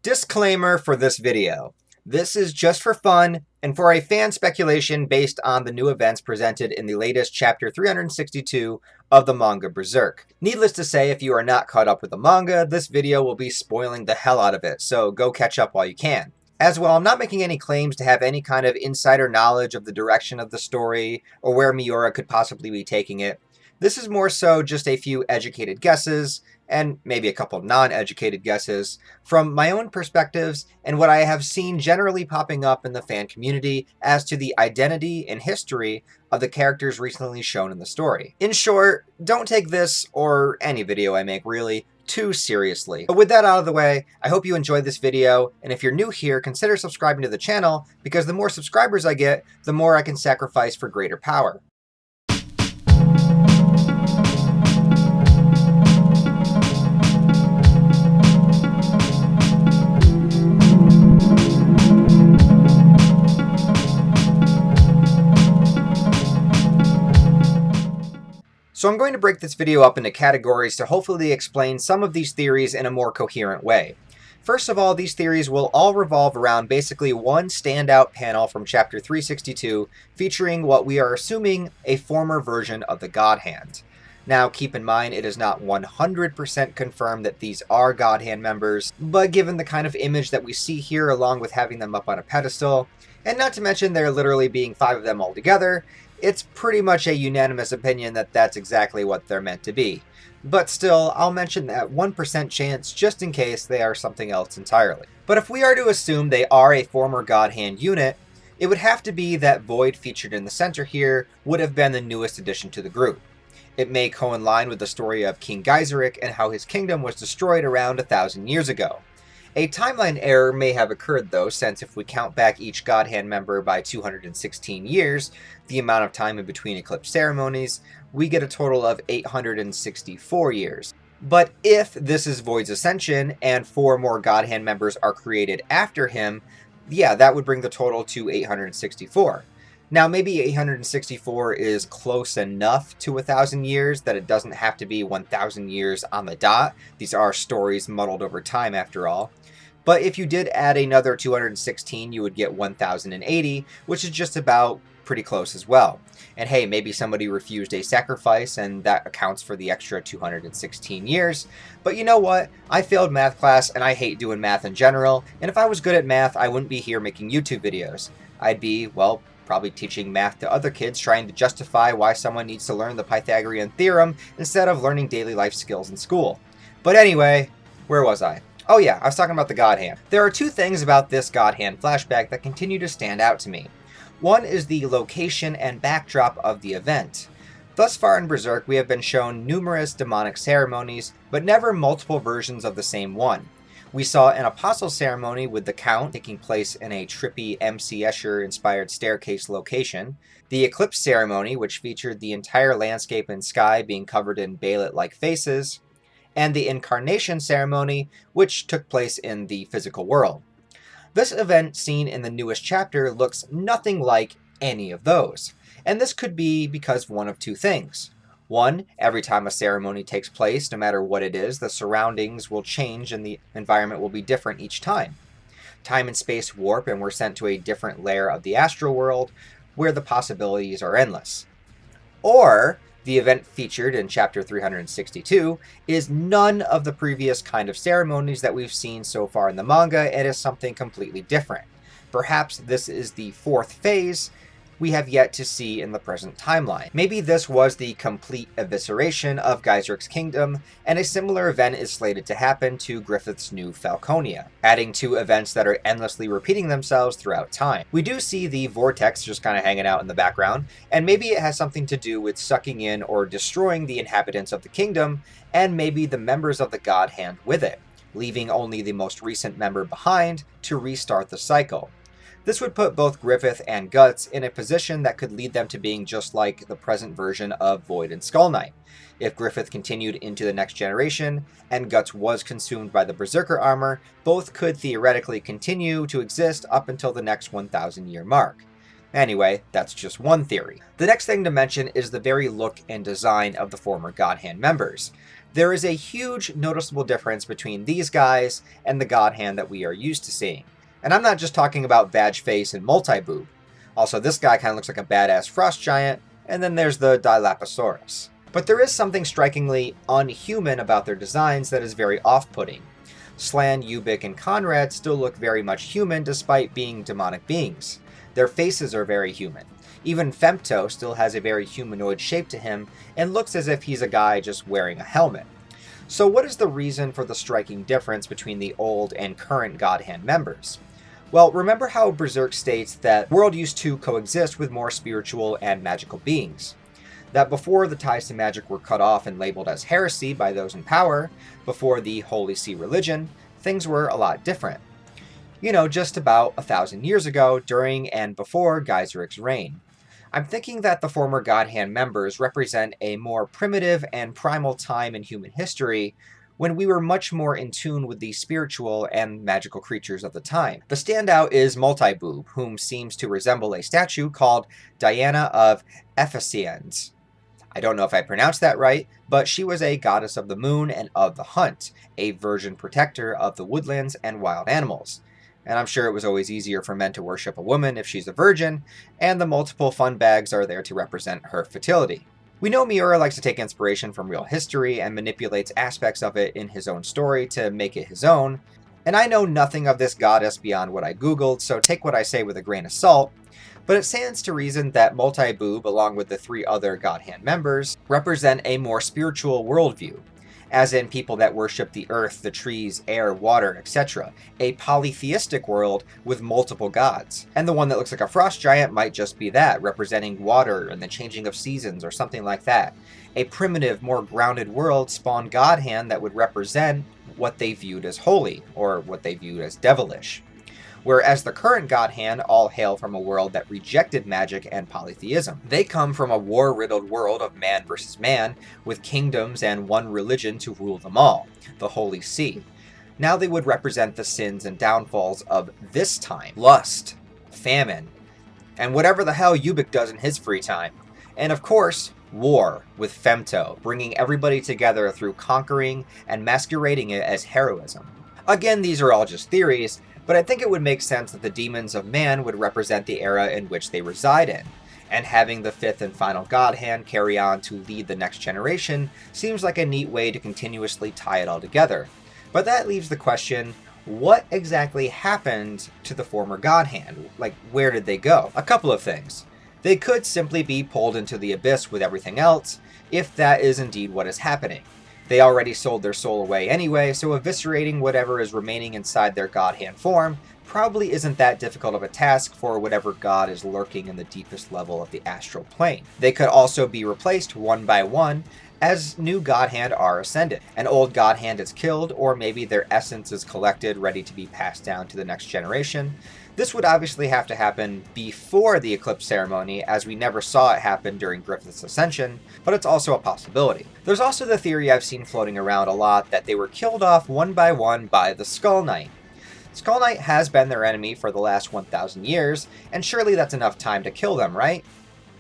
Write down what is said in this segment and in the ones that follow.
Disclaimer for this video. This is just for fun and for a fan speculation based on the new events presented in the latest chapter 362 of the manga Berserk. Needless to say, if you are not caught up with the manga, this video will be spoiling the hell out of it, so go catch up while you can. As well, I'm not making any claims to have any kind of insider knowledge of the direction of the story or where Miura could possibly be taking it. This is more so just a few educated guesses, and maybe a couple non-educated guesses, from my own perspectives and what I have seen generally popping up in the fan community as to the identity and history of the characters recently shown in the story. In short, don't take this, or any video I make really, too seriously. But with that out of the way, I hope you enjoyed this video, and if you're new here, consider subscribing to the channel, because the more subscribers I get, the more I can sacrifice for greater power. So I'm going to break this video up into categories to hopefully explain some of these theories in a more coherent way. First of all, these theories will all revolve around basically one standout panel from chapter 362 featuring what we are assuming a former version of the Godhand. Now keep in mind it is not 100% confirmed that these are Godhand members, but given the kind of image that we see here along with having them up on a pedestal, and not to mention there literally being 5 of them all together, it's pretty much a unanimous opinion that that's exactly what they're meant to be. But still, I'll mention that 1% chance just in case they are something else entirely. But if we are to assume they are a former Godhand unit, it would have to be that Void featured in the center here would have been the newest addition to the group. It may coincide with the story of King Geyseric and how his kingdom was destroyed around 1,000 years ago. A timeline error may have occurred though, since if we count back each Godhand member by 216 years, the amount of time in between eclipse ceremonies, we get a total of 864 years. But if this is Void's ascension, and 4 more Godhand members are created after him, yeah, that would bring the total to 864. Now, maybe 864 is close enough to 1,000 years that it doesn't have to be 1,000 years on the dot. These are stories muddled over time after all. But if you did add another 216, you would get 1,080, which is just about pretty close as well. And hey, maybe somebody refused a sacrifice and that accounts for the extra 216 years. But you know what? I failed math class and I hate doing math in general. And if I was good at math, I wouldn't be here making YouTube videos. I'd be, well, probably teaching math to other kids, trying to justify why someone needs to learn the Pythagorean theorem instead of learning daily life skills in school. But anyway, where was I? Oh yeah, I was talking about the Godhand. There are 2 things about this Godhand flashback that continue to stand out to me. One is the location and backdrop of the event. Thus far in Berserk, we have been shown numerous demonic ceremonies, but never multiple versions of the same one. We saw an apostle ceremony with the Count taking place in a trippy M.C. Escher-inspired staircase location, the eclipse ceremony, which featured the entire landscape and sky being covered in Baalit-like faces, and the incarnation ceremony, which took place in the physical world. This event seen in the newest chapter looks nothing like any of those, and this could be because of one of 2 things. 1, every time a ceremony takes place, no matter what it is, the surroundings will change and the environment will be different each time. Time and space warp and we're sent to a different layer of the astral world where the possibilities are endless. Or the event featured in chapter 362 is none of the previous kind of ceremonies that we've seen so far in the manga and is something completely different. Perhaps this is the 4th phase we have yet to see in the present timeline. Maybe this was the complete evisceration of Geyseric's kingdom, and a similar event is slated to happen to Griffith's new Falconia, adding 2 events that are endlessly repeating themselves throughout time. We do see the vortex just kind of hanging out in the background, and maybe it has something to do with sucking in or destroying the inhabitants of the kingdom, and maybe the members of the Godhand with it, leaving only the most recent member behind to restart the cycle. This would put both Griffith and Guts in a position that could lead them to being just like the present version of Void and Skull Knight. If Griffith continued into the next generation, and Guts was consumed by the Berserker armor, both could theoretically continue to exist up until the next 1,000-year mark. Anyway, that's just one theory. The next thing to mention is the very look and design of the former Godhand members. There is a huge noticeable difference between these guys and the Godhand that we are used to seeing. And I'm not just talking about Badgeface and Multiboob. Also, this guy kind of looks like a badass frost giant, and then there's the Dilophosaurus. But there is something strikingly unhuman about their designs that is very off-putting. Slan, Ubik, and Conrad still look very much human despite being demonic beings. Their faces are very human. Even Femto still has a very humanoid shape to him and looks as if he's a guy just wearing a helmet. So what is the reason for the striking difference between the old and current Godhand members? Well, remember how Berserk states that the world used to coexist with more spiritual and magical beings. That before the ties to magic were cut off and labeled as heresy by those in power, before the Holy See religion, things were a lot different. You know, just about 1,000 years ago, during and before Geyseric's reign. I'm thinking that the former Godhand members represent a more primitive and primal time in human history when we were much more in tune with the spiritual and magical creatures of the time. The standout is Multiboob, whom seems to resemble a statue called Diana of Ephesians. I don't know if I pronounced that right, but she was a goddess of the moon and of the hunt, a virgin protector of the woodlands and wild animals. And I'm sure it was always easier for men to worship a woman if she's a virgin, and the multiple fun bags are there to represent her fertility. We know Miura likes to take inspiration from real history and manipulates aspects of it in his own story to make it his own, and I know nothing of this goddess beyond what I googled, so take what I say with a grain of salt, but it stands to reason that Multiboob, along with the 3 other Godhand members, represent a more spiritual worldview, as in people that worship the earth, the trees, air, water, etc. A polytheistic world with multiple gods. And the one that looks like a frost giant might just be that, representing water and the changing of seasons or something like that. A primitive, more grounded world spawned Godhand that would represent what they viewed as holy, or what they viewed as devilish. Whereas the current Godhand all hail from a world that rejected magic and polytheism. They come from a war-riddled world of man versus man, with kingdoms and one religion to rule them all, the Holy See. Now they would represent the sins and downfalls of this time. Lust, famine, and whatever the hell Ubik does in his free time. And of course, war with Femto, bringing everybody together through conquering and masquerading it as heroism. Again, these are all just theories, but I think it would make sense that the demons of man would represent the era in which they reside in, and having the 5th and final Godhand carry on to lead the next generation seems like a neat way to continuously tie it all together. But that leaves the question, what exactly happened to the former Godhand? Like, where did they go? A couple of things. They could simply be pulled into the abyss with everything else, if that is indeed what is happening. They already sold their soul away anyway, so eviscerating whatever is remaining inside their Godhand form probably isn't that difficult of a task for whatever god is lurking in the deepest level of the astral plane. They could also be replaced one by one as new Godhand are ascended. An old Godhand is killed, or maybe their essence is collected, ready to be passed down to the next generation. This would obviously have to happen before the eclipse ceremony, as we never saw it happen during Griffith's ascension, but it's also a possibility. There's also the theory I've seen floating around a lot that they were killed off one by one by the Skull Knight. Skull Knight has been their enemy for the last 1,000 years, and surely that's enough time to kill them, right?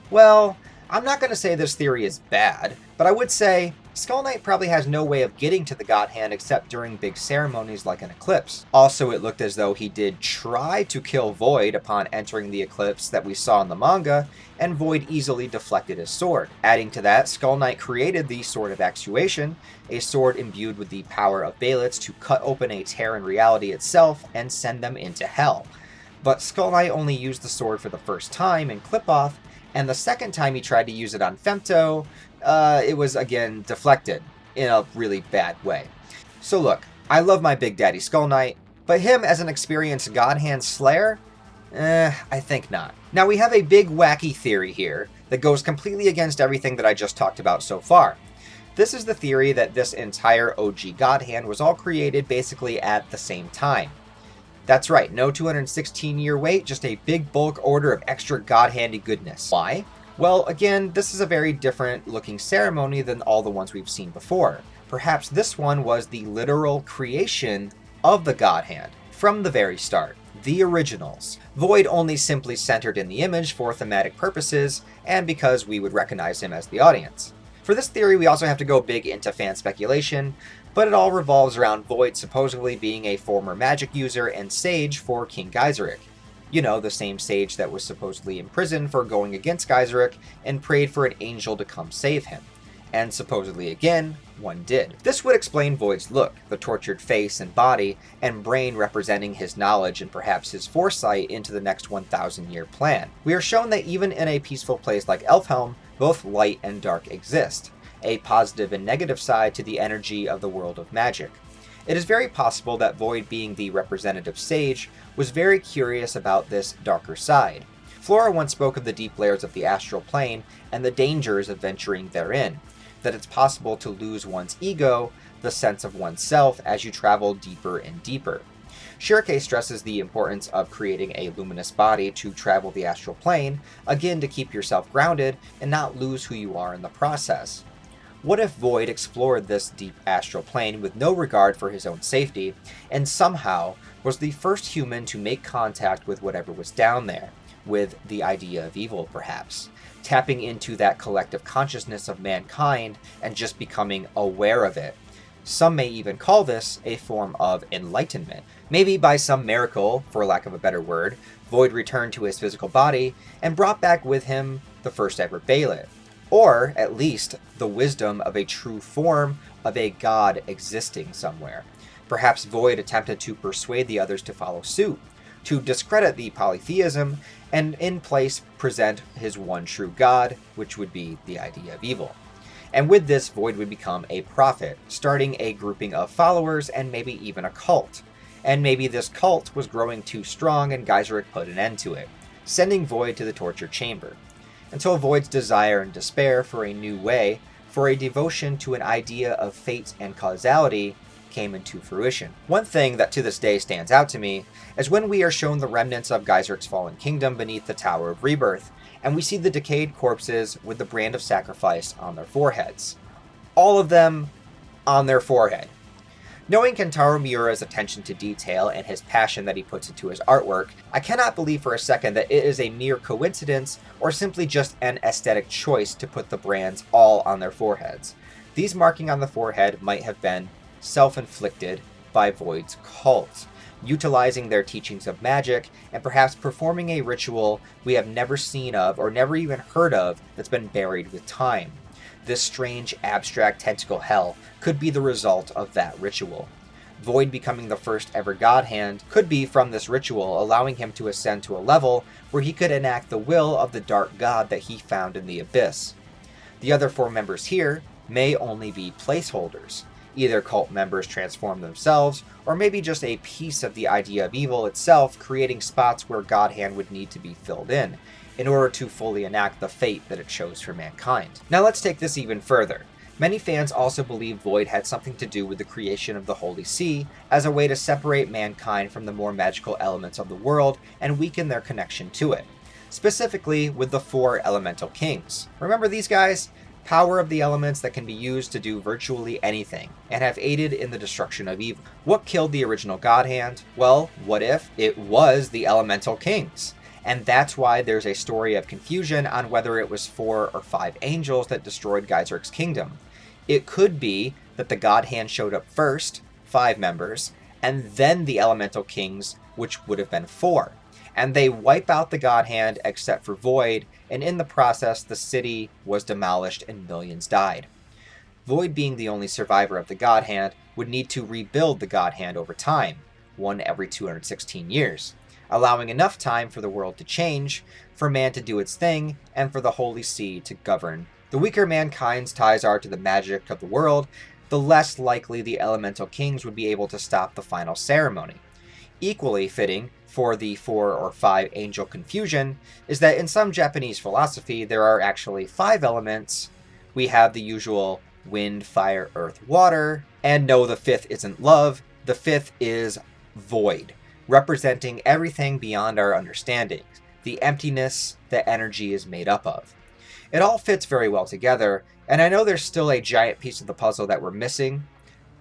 Well, I'm not going to say this theory is bad, but I would say Skull Knight probably has no way of getting to the Godhand except during big ceremonies like an eclipse. Also, it looked as though he did try to kill Void upon entering the eclipse that we saw in the manga, and Void easily deflected his sword. Adding to that, Skull Knight created the Sword of Actuation, a sword imbued with the power of Balits to cut open a tear in reality itself and send them into hell. But Skull Knight only used the sword for the first time in Clip-Off, and the second time he tried to use it on Femto, it was again deflected in a really bad way. So look, I love my Big Daddy Skull Knight, but him as an experienced Godhand Slayer? I think not. Now we have a big wacky theory here that goes completely against everything that I just talked about so far. This is the theory that this entire OG Godhand was all created basically at the same time. That's right, no 216-year wait, just a big bulk order of extra God-handy goodness. Why? Well, again, this is a very different looking ceremony than all the ones we've seen before. Perhaps this one was the literal creation of the God-hand, from the very start. The originals. Void only simply centered in the image for thematic purposes, and because we would recognize him as the audience. For this theory, we also have to go big into fan speculation, but it all revolves around Void supposedly being a former magic user and sage for King Geyseric. You know, the same sage that was supposedly imprisoned for going against Geyseric and prayed for an angel to come save him. And supposedly again, one did. This would explain Void's look, the tortured face and body, and brain representing his knowledge and perhaps his foresight into the next 1,000-year plan. We are shown that even in a peaceful place like Elfhelm, both light and dark exist, a positive and negative side to the energy of the world of magic. It is very possible that Void, being the representative sage, was very curious about this darker side. Flora once spoke of the deep layers of the astral plane and the dangers of venturing therein, that it's possible to lose one's ego, the sense of oneself, as you travel deeper and deeper. Shirake stresses the importance of creating a luminous body to travel the astral plane, again to keep yourself grounded and not lose who you are in the process. What if Void explored this deep astral plane with no regard for his own safety, and somehow was the first human to make contact with whatever was down there, with the idea of evil perhaps, tapping into that collective consciousness of mankind and just becoming aware of it. Some may even call this a form of enlightenment. Maybe by some miracle, for lack of a better word, Void returned to his physical body and brought back with him the first ever Baelid. Or, at least, the wisdom of a true form of a god existing somewhere. Perhaps Void attempted to persuade the others to follow suit, to discredit the polytheism, and in place present his one true god, which would be the idea of evil. And with this, Void would become a prophet, starting a grouping of followers and maybe even a cult. And maybe this cult was growing too strong and Geyseric put an end to it, sending Void to the torture chamber. Until Void's desire and despair for a new way, for a devotion to an idea of fate and causality, came into fruition. One thing that to this day stands out to me is when we are shown the remnants of Geyseric's fallen kingdom beneath the Tower of Rebirth, and we see the decayed corpses with the brand of sacrifice on their foreheads. All of them on their forehead. Knowing Kentaro Miura's attention to detail and his passion that he puts into his artwork, I cannot believe for a second that it is a mere coincidence or simply just an aesthetic choice to put the brands all on their foreheads. These marking on the forehead might have been self-inflicted by Void's cult, utilizing their teachings of magic and perhaps performing a ritual we have never seen of or never even heard of that's been buried with time. This strange, abstract tentacle hell could be the result of that ritual. Void becoming the first ever Godhand could be from this ritual, allowing him to ascend to a level where he could enact the will of the dark god that he found in the abyss. The other 4 members here may only be placeholders. Either cult members transform themselves, or maybe just a piece of the idea of evil itself, creating spots where Godhand would need to be filled in order to fully enact the fate that it chose for mankind. Now let's take this even further. Many fans also believe Void had something to do with the creation of the Holy See as a way to separate mankind from the more magical elements of the world and weaken their connection to it. Specifically with the 4 elemental kings. Remember these guys? Power of the elements that can be used to do virtually anything, and have aided in the destruction of evil. What killed the original Godhand? Well, what if it was the elemental kings? And that's why there's a story of confusion on whether it was 4 or 5 angels that destroyed Geyseric's kingdom. It could be that the Godhand showed up first, 5 members, and then the elemental kings, which would have been 4. And they wipe out the Godhand except for Void, and in the process the city was demolished and millions died. Void, being the only survivor of the Godhand, would need to rebuild the Godhand over time, one every 216 years, allowing enough time for the world to change, for man to do its thing, and for the Holy See to govern. The weaker mankind's ties are to the magic of the world, the less likely the elemental kings would be able to stop the final ceremony. Equally fitting for the 4 or 5 angel confusion is that in some Japanese philosophy there are actually 5 elements. We have the usual wind, fire, earth, water, and no, the 5th isn't love, the 5th is void, representing everything beyond our understanding, the emptiness that energy is made up of. It all fits very well together, and I know there's still a giant piece of the puzzle that we're missing,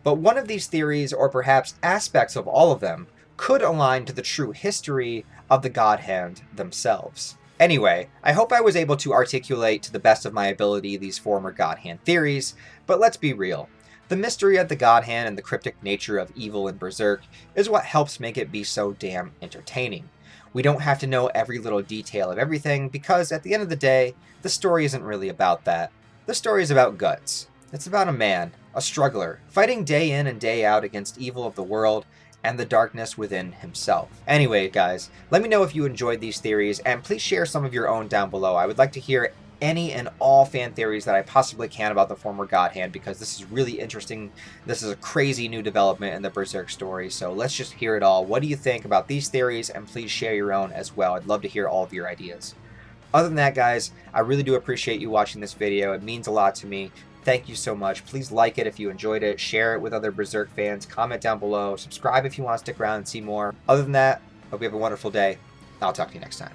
but one of these theories, or perhaps aspects of all of them, could align to the true history of the Godhand themselves. Anyway, I hope I was able to articulate to the best of my ability these former Godhand theories, but let's be real. The mystery of the Godhand and the cryptic nature of evil in Berserk is what helps make it be so damn entertaining. We don't have to know every little detail of everything because at the end of the day, the story isn't really about that. The story is about guts. It's about a man, a struggler, fighting day in and day out against evil of the world and the darkness within himself. Anyway, guys, let me know if you enjoyed these theories, and please share some of your own down below. I would like to hear any and all fan theories that I possibly can about the former Godhand, because this is really interesting. This is a crazy new development in the Berserk story, so let's just hear it all. What do you think about these theories? And please share your own as well. I'd love to hear all of your ideas. Other than that, guys, I really do appreciate you watching this video. It means a lot to me. Thank you so much. Please like it if you enjoyed it, share it with other Berserk fans, comment down below, subscribe if you want to stick around and see more. Other than that, hope you have a wonderful day. I'll talk to you next time.